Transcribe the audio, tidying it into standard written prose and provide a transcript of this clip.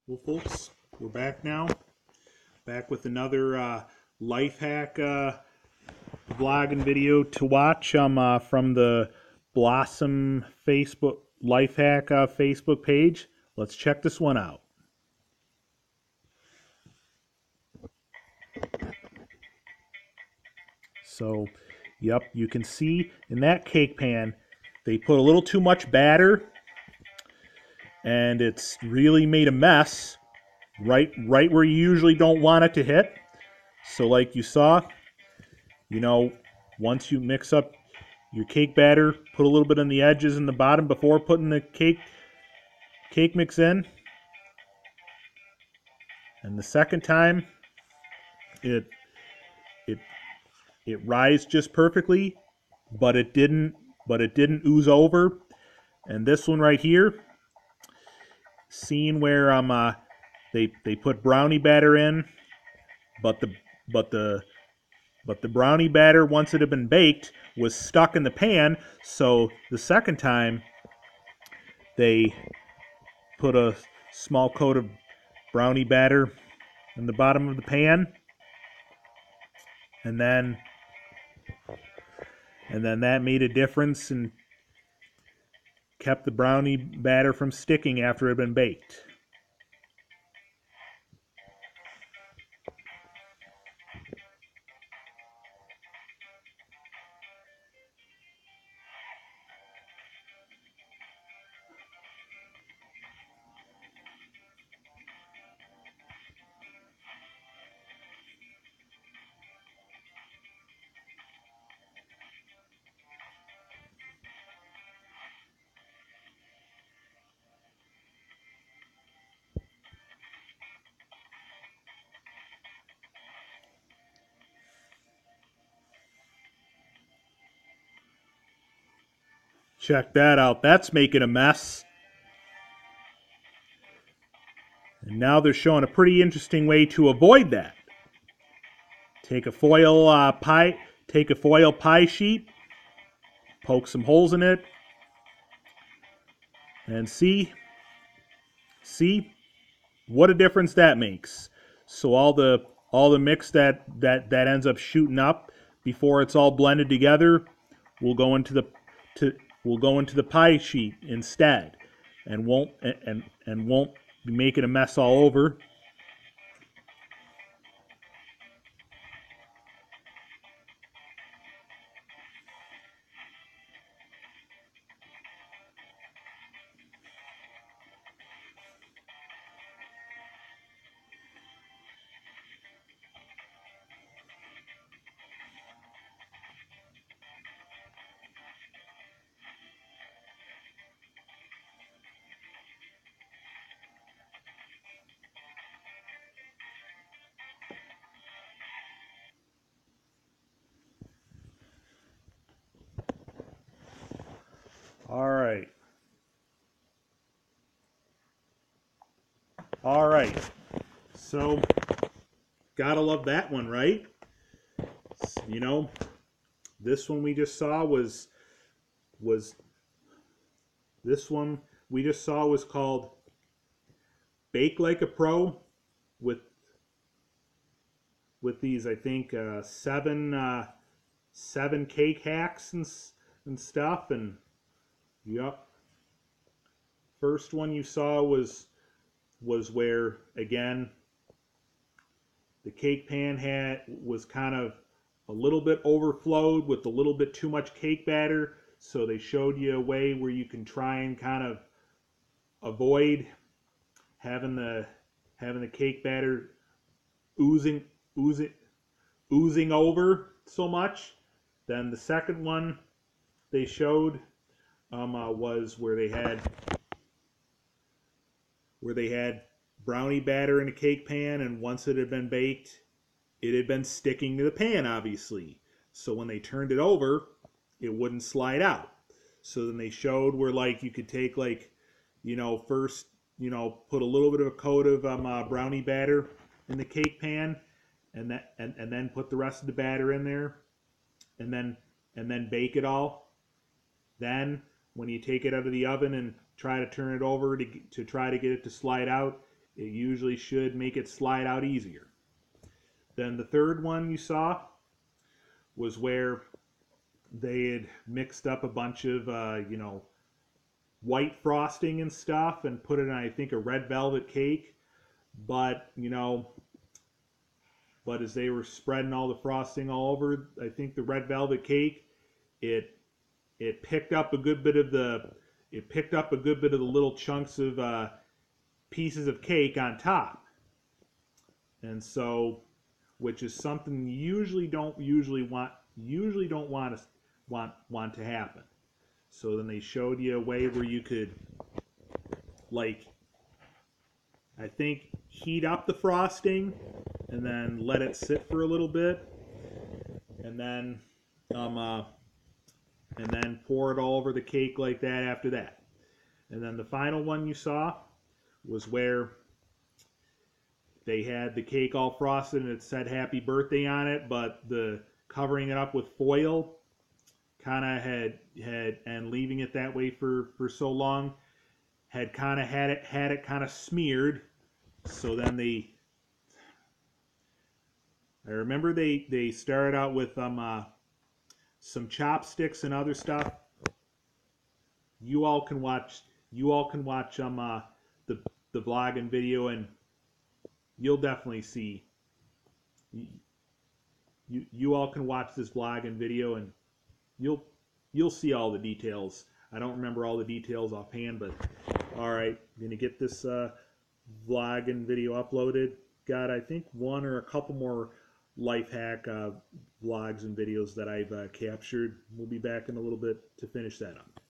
Well, folks, we're back now. Back with another life hack vlog and video to watch from the Blossom Facebook Life Hack Facebook page. Let's check this one out. So, yep, you can see in that cake pan, they put a little too much batter, and it's really made a mess right where you usually don't want it to hit. So like you saw, once you mix up your cake batter, put a little bit on the edges and the bottom before putting the cake mix in. And the second time, it it it rise just perfectly, but it didn't ooze over. And this one right here, seeing where they put brownie batter in, but the brownie batter, once it had been baked, was stuck in the pan. So the second time, they put a small coat of brownie batter in the bottom of the pan, and then that made a difference and kept the brownie batter from sticking after it had been baked. Check that out. That's making a mess. And now they're showing a pretty interesting way to avoid that. Take a foil pie sheet, poke some holes in it, and see what a difference that makes. So all the mix that ends up shooting up before it's all blended together will go into the pie sheet instead, and won't be making a mess all over. All right. All right. So, gotta love that one, right? You know, this one we just saw was this one we just saw was called Bake Like a Pro with these, I think, seven cake hacks and stuff. And yep, first one you saw was where, again, the cake pan was kind of a little bit overflowed with a little bit too much cake batter. So they showed you a way where you can try and kind of avoid having the cake batter oozing over so much. Then the second one they showed was where they had brownie batter in a cake pan, and once it had been baked, it had been sticking to the pan, obviously. So when they turned it over, it wouldn't slide out. So then they showed where, like, you could take, like, first, put a little bit of a coat of brownie batter in the cake pan, and then put the rest of the batter in there, and then bake it all. Then when you take it out of the oven and try to turn it over to try to get it to slide out, it usually should make it slide out easier. Then the third one you saw was where they had mixed up a bunch of, white frosting and stuff and put it on, I think, a red velvet cake. But, but as they were spreading all the frosting all over, I think the red velvet cake, it picked up a good bit of the little chunks of pieces of cake on top. And so, which is something you usually don't want to happen. So then they showed you a way where you could, like, I think, heat up the frosting and then let it sit for a little bit, and then pour it all over the cake like that after that. And then the final one you saw was where they had the cake all frosted and it said happy birthday on it, but the covering it up with foil kind of had and leaving it that way for so long had kind of had it kind of smeared. So then I remember they started out with some chopsticks and other stuff. You all can watch the vlog and video, and you'll definitely see. You all can watch this vlog and video, and you'll see all the details. I don't remember all the details offhand, but all right, I'm gonna get this vlog and video uploaded. Got, I think, one or a couple more life hack vlogs and videos that I've captured. We'll be back in a little bit to finish that up.